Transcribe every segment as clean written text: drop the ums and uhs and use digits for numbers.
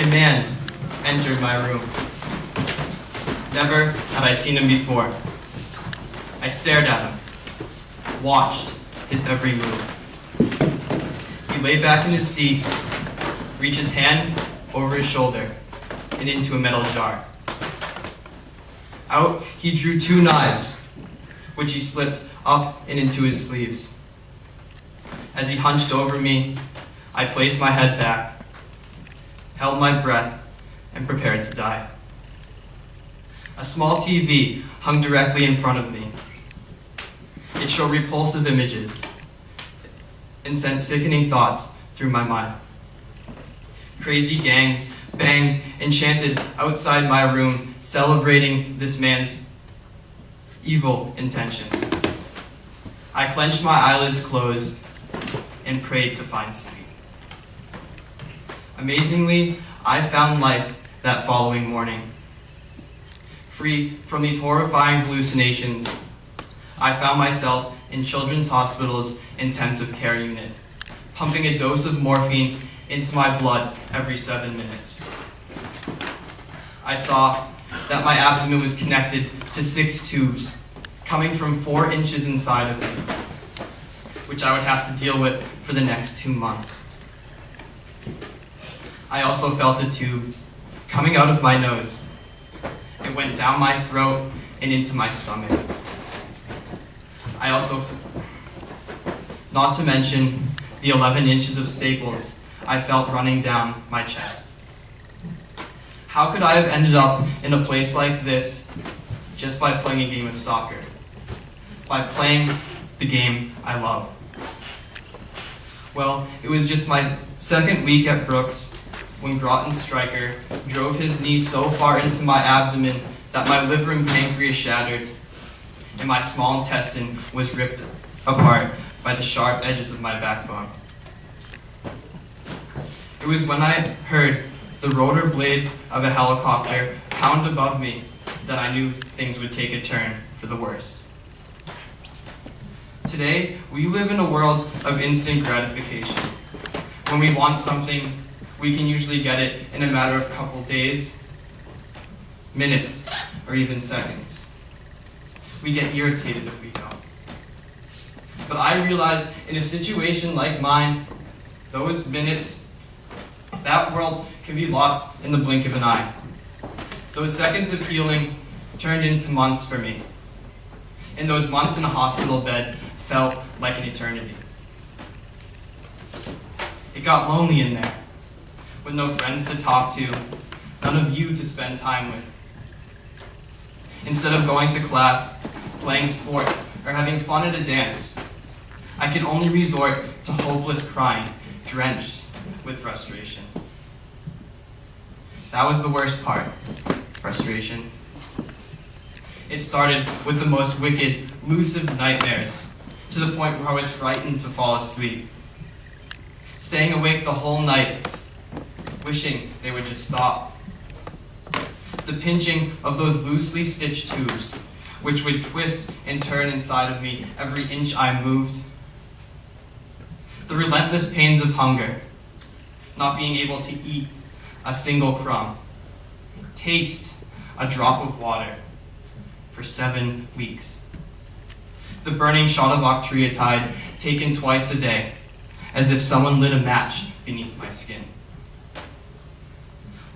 A man entered my room. Never had I seen him before. I stared at him, watched his every move. He lay back in his seat, reached his hand over his shoulder and into a metal jar. Out he drew 2 knives, which he slipped up and into his sleeves. As he hunched over me, I placed my head back, held my breath, and prepared to die. A small TV hung directly in front of me. It showed repulsive images and sent sickening thoughts through my mind. Crazy gangs banged and chanted outside my room, celebrating this man's evil intentions. I clenched my eyelids closed and prayed to find sleep. Amazingly, I found life that following morning. Free from these horrifying hallucinations, I found myself in Children's Hospital's intensive care unit, pumping a dose of morphine into my blood every 7 minutes. I saw that my abdomen was connected to 6 tubes, coming from 4 inches inside of me, which I would have to deal with for the next 2 months. I also felt a tube coming out of my nose. It went down my throat and into my stomach. Not to mention the 11 inches of staples I felt running down my chest. How could I have ended up in a place like this just by playing a game of soccer? By playing the game I love? Well, it was just my 2nd week at Brooks when Groton Stryker drove his knee so far into my abdomen that my liver and pancreas shattered and my small intestine was ripped apart by the sharp edges of my backbone. It was when I heard the rotor blades of a helicopter pound above me that I knew things would take a turn for the worse. Today, we live in a world of instant gratification. When we want something, we can usually get it in a matter of a couple days, minutes, or even seconds. We get irritated if we don't. But I realize in a situation like mine, those minutes, that world can be lost in the blink of an eye. Those seconds of healing turned into months for me. And those months in a hospital bed felt like an eternity. It got lonely in there, with no friends to talk to, none of you to spend time with. Instead of going to class, playing sports, or having fun at a dance, I could only resort to hopeless crying, drenched with frustration. That was the worst part, frustration. It started with the most wicked, lucid nightmares, to the point where I was frightened to fall asleep. Staying awake the whole night, wishing they would just stop. The pinching of those loosely stitched tubes, which would twist and turn inside of me every inch I moved. The relentless pains of hunger, not being able to eat a single crumb, taste a drop of water for 7 weeks. The burning shot of octreotide taken twice a day, as if someone lit a match beneath my skin.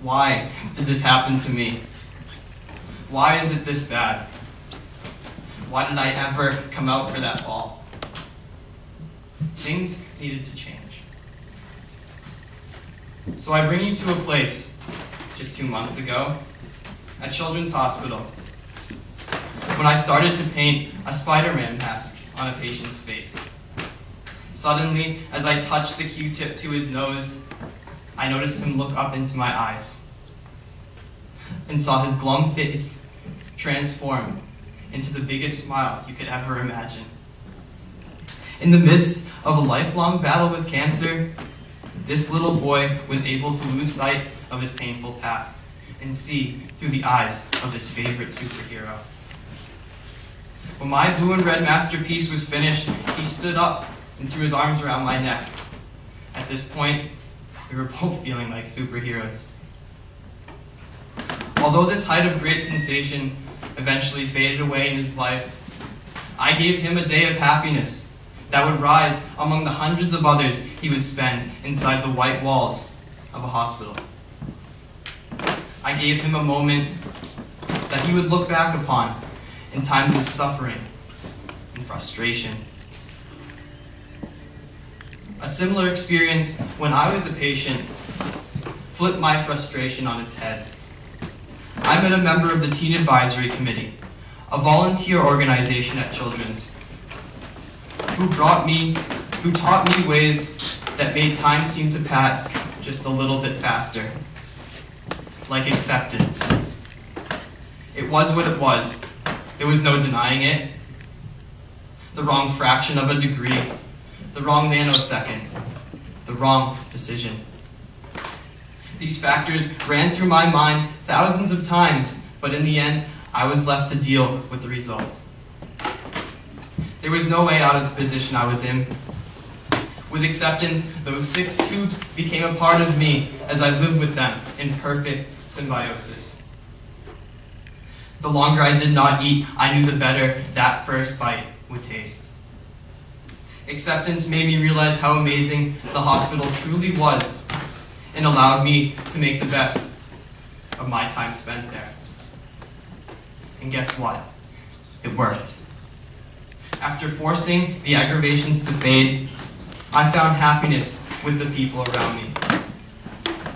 Why did this happen to me? Why is it this bad? Why did I ever come out for that ball? Things needed to change. So I bring you to a place just 2 months ago at Children's Hospital when I started to paint a Spider-Man mask on a patient's face. Suddenly, as I touched the Q-tip to his nose, I noticed him look up into my eyes and saw his glum face transform into the biggest smile you could ever imagine. In the midst of a lifelong battle with cancer, this little boy was able to lose sight of his painful past and see through the eyes of his favorite superhero. When my blue and red masterpiece was finished, he stood up and threw his arms around my neck. At this point, we were both feeling like superheroes. Although this height of great sensation eventually faded away in his life, I gave him a day of happiness that would rise among the hundreds of others he would spend inside the white walls of a hospital. I gave him a moment that he would look back upon in times of suffering and frustration. A similar experience when I was a patient flipped my frustration on its head. I met a member of the Teen Advisory Committee, a volunteer organization at Children's, who taught me ways that made time seem to pass just a little bit faster, like acceptance. It was what it was. There was no denying it. The wrong fraction of a degree, the wrong nanosecond, the wrong decision. These factors ran through my mind thousands of times, but in the end, I was left to deal with the result. There was no way out of the position I was in. With acceptance, those 6 tubes became a part of me as I lived with them in perfect symbiosis. The longer I did not eat, I knew the better that first bite would taste. Acceptance made me realize how amazing the hospital truly was and allowed me to make the best of my time spent there. And guess what? It worked. After forcing the aggravations to fade, I found happiness with the people around me.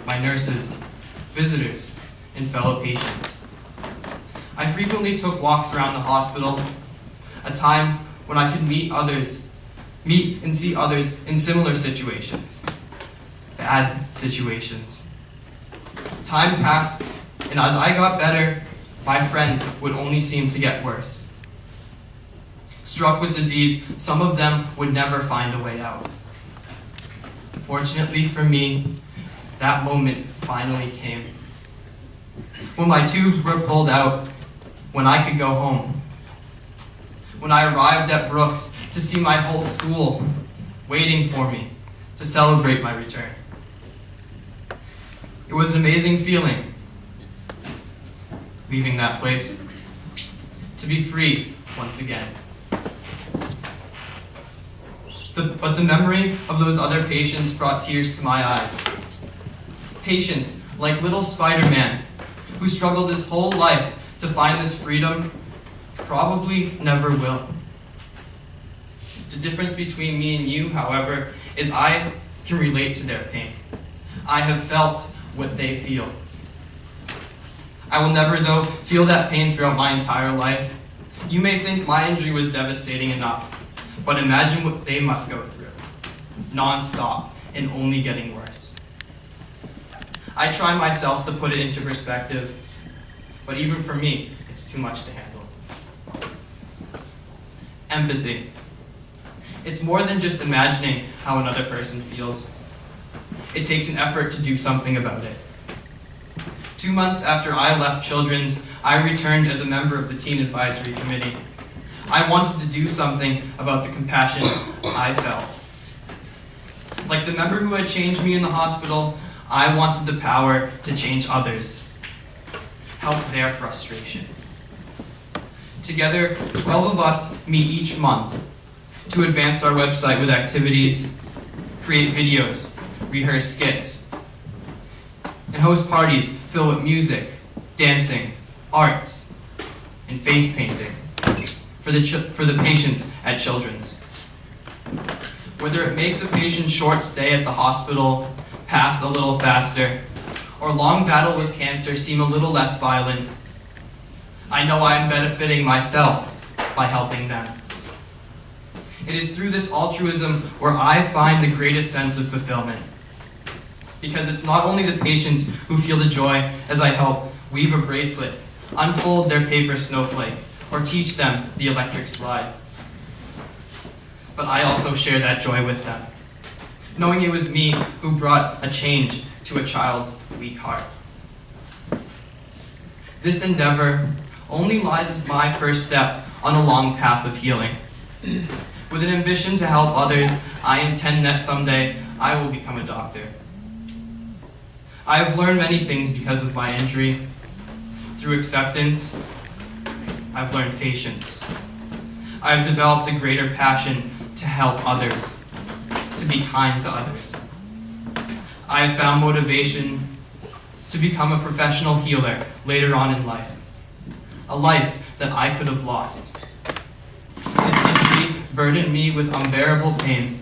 My nurses, visitors, and fellow patients. I frequently took walks around the hospital, a time when I could meet and see others in similar situations, bad situations. Time passed, and as I got better, my friends would only seem to get worse. Struck with disease, some of them would never find a way out. Fortunately for me, that moment finally came. When my tubes were pulled out, when I could go home. When I arrived at Brooks to see my whole school waiting for me to celebrate my return. It was an amazing feeling, leaving that place, to be free once again. But the memory of those other patients brought tears to my eyes. Patients like little Spider-Man, who struggled his whole life to find this freedom, probably never will. The difference between me and you, however, is I can relate to their pain. I have felt what they feel. I will never, though, feel that pain throughout my entire life. You may think my injury was devastating enough, but imagine what they must go through, non-stop and only getting worse. I try myself to put it into perspective, but even for me, it's too much to handle. Empathy. It's more than just imagining how another person feels. It takes an effort to do something about it. 2 months after I left Children's, I returned as a member of the Teen Advisory Committee. I wanted to do something about the compassion I felt. Like the member who had changed me in the hospital, I wanted the power to change others, help their frustration. Together, 12 of us meet each month to advance our website with activities, create videos, rehearse skits, and host parties filled with music, dancing, arts, and face painting for the patients at Children's. Whether it makes a patient's short stay at the hospital pass a little faster, or long battle with cancer seem a little less violent, I know I am benefiting myself by helping them. It is through this altruism where I find the greatest sense of fulfillment. Because it's not only the patients who feel the joy as I help weave a bracelet, unfold their paper snowflake, or teach them the electric slide. But I also share that joy with them, knowing it was me who brought a change to a child's weak heart. This endeavor only lies as my first step on a long path of healing. With an ambition to help others, I intend that someday I will become a doctor. I have learned many things because of my injury, Through acceptance, I've learned patience. I've developed a greater passion to help others, to be kind to others. I have found motivation to become a professional healer later on in life, a life that I could have lost. This injury burdened me with unbearable pain,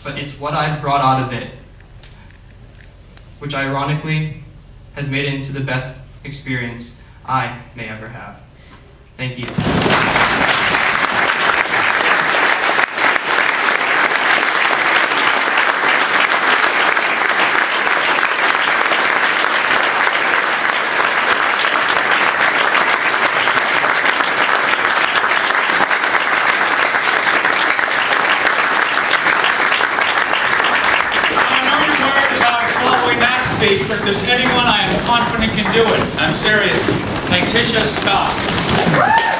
but it's what I've brought out of it, which ironically has made it into the best experience I may ever have. Thank you. But if there's anyone I am confident can do it, I'm serious, Letitia Scott.